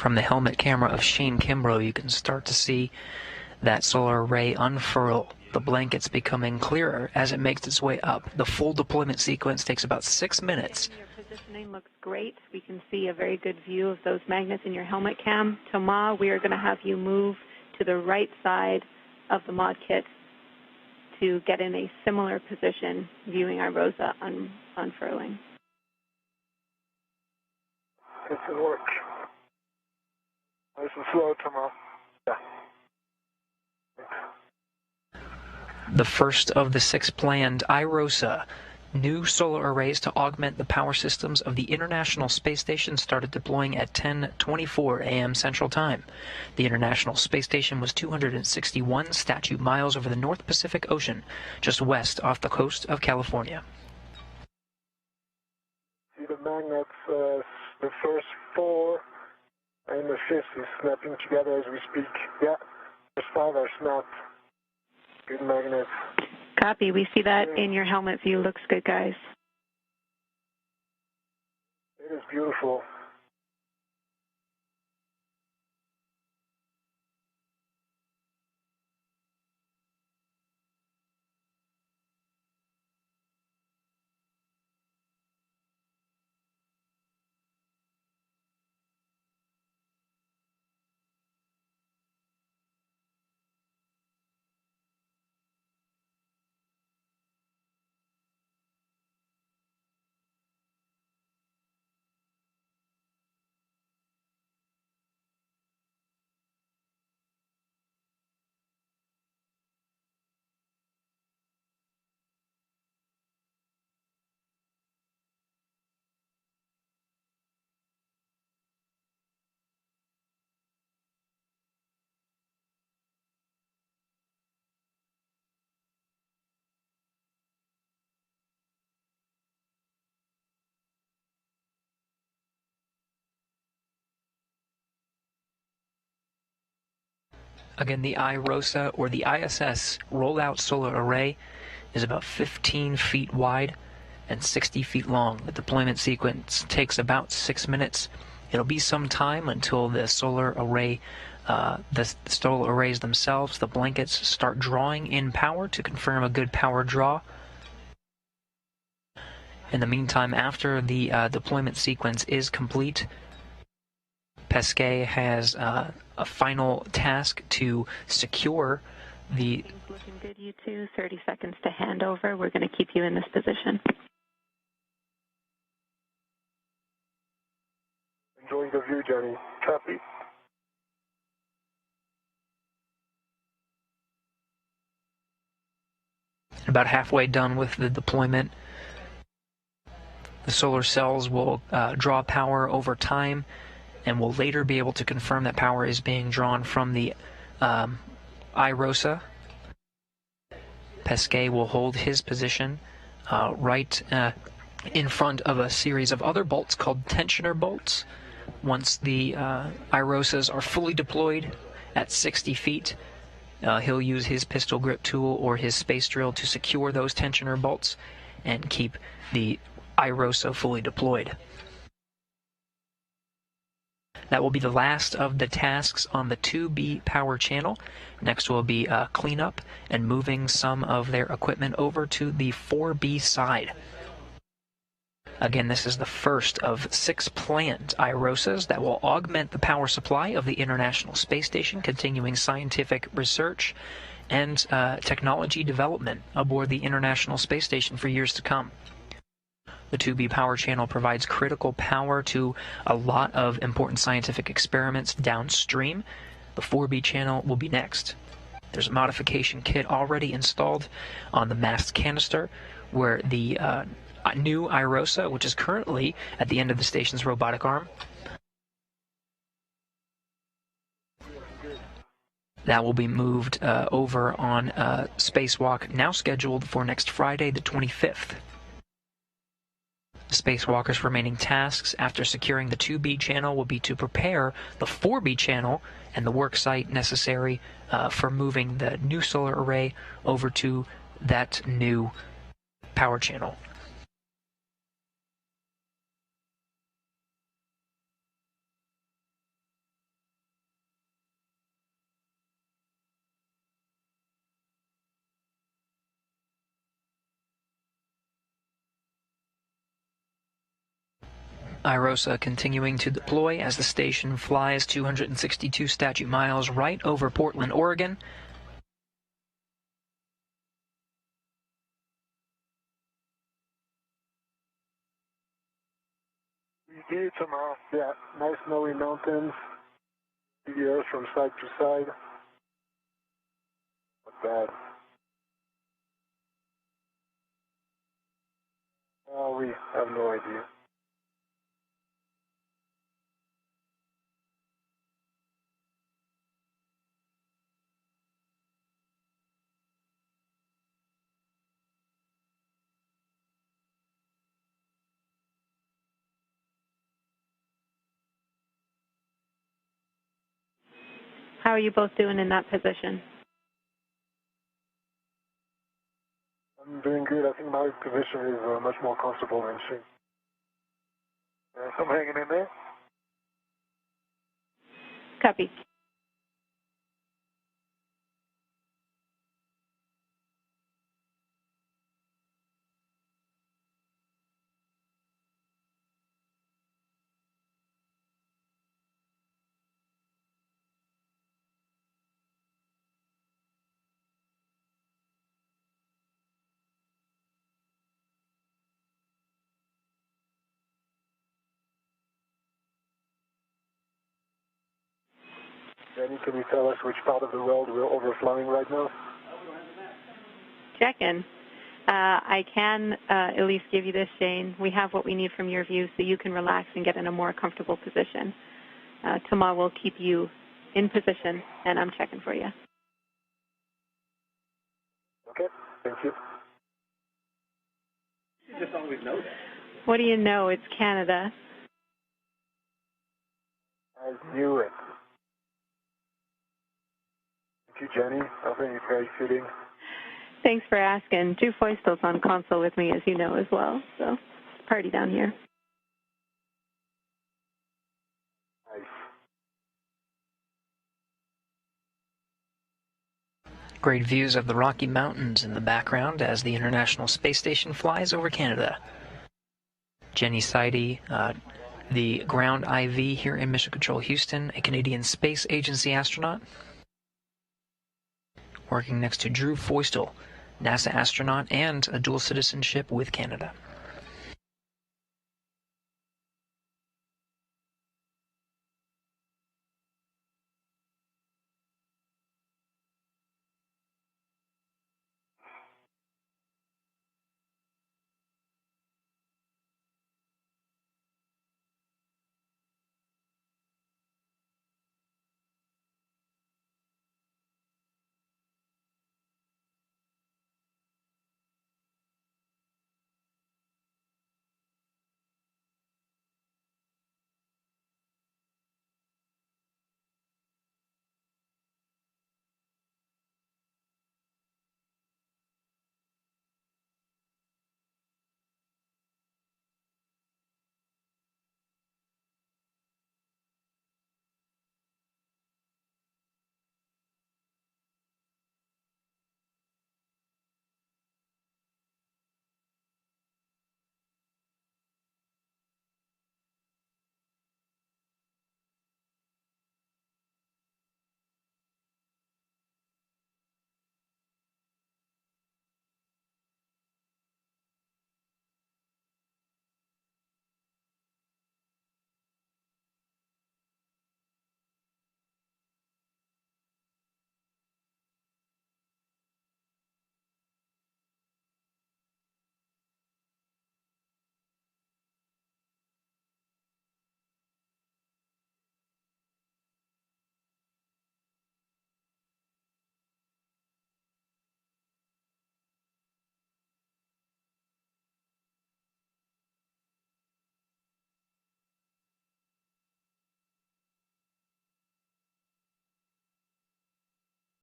From the helmet camera of Shane Kimbrough, you can start to see that solar array unfurl. The blanket's becoming clearer as it makes its way up. The full deployment sequence takes about 6 minutes. Your positioning looks great. We can see a very good view of those magnets in your helmet cam. Tama, we are going to have you move to the right side of the mod kit to get in a similar position viewing our Rosa unfurling. This will work. Nice and slow, Tama. Yeah. The first of the 6 planned iROSA new solar arrays to augment the power systems of the International Space Station started deploying at 10:24 a.m. Central Time. The International Space Station was 261 statute miles over the North Pacific Ocean, just west off the coast of California. See the magnets, the first 4 and the 5th is snapping together as we speak. Yeah, first 5 are snapped. Good magnets. Copy. We see that in your helmet view. Looks good, guys. It is beautiful. Again, the iROSA or the ISS rollout solar array is about 15 feet wide and 60 feet long. The deployment sequence takes about 6 minutes. It'll be some time until the solar array, the solar arrays themselves, the blankets, start drawing in power to confirm a good power draw. In the meantime, after the deployment sequence is complete, Pesquet has a final task to secure the... Looking good, you two. 30 seconds to hand over. We're going to keep you in this position. Enjoying the view, Johnny. Copy. About halfway done with the deployment. The solar cells will draw power over time and will later be able to confirm that power is being drawn from the iROSA. Pesquet will hold his position right in front of a series of other bolts called tensioner bolts. Once the iROSAs are fully deployed at 60 feet, he'll use his pistol grip tool or his space drill to secure those tensioner bolts and keep the iROSA fully deployed. That will be the last of the tasks on the 2B power channel. Next will be cleanup and moving some of their equipment over to the 4B side. Again, this is the first of 6 planned iROSAs that will augment the power supply of the International Space Station, continuing scientific research and technology development aboard the International Space Station for years to come. The 2B power channel provides critical power to a lot of important scientific experiments downstream. The 4B channel will be next. There's a modification kit already installed on the mast canister where the new iROSA, which is currently at the end of the station's robotic arm, that will be moved over on a spacewalk now scheduled for next Friday, the 25th. The spacewalker's remaining tasks after securing the 2B channel will be to prepare the 4B channel and the work site necessary for moving the new solar array over to that new power channel. IROSA continuing to deploy as the station flies 262 statute miles right over Portland, Oregon. We did tomorrow. Yeah, nice snowy mountains. See the earth from side to side. Not bad. Oh, we have no idea. How are you both doing in that position? I'm doing good. I think my position is much more comfortable than she. I'm hanging in there. Copy. Danny, can you tell us which part of the world we're overflying right now? Check in. I can at least give you this, Shane. We have what we need from your view so you can relax and get in a more comfortable position. Thomas will keep you in position, and I'm checking for you. Okay, thank you. You just always know that. What do you know? It's Canada. I knew it. Thank you, Jenny. I think it's very fitting. Thanks for asking. Drew Foistel's on console with me, as you know, as well. So, party down here. Nice. Great views of the Rocky Mountains in the background as the International Space Station flies over Canada. Jenny Seide, the ground IV here in Mission Control Houston, a Canadian Space Agency astronaut, working next to Drew Foistel, NASA astronaut and a dual citizenship with Canada.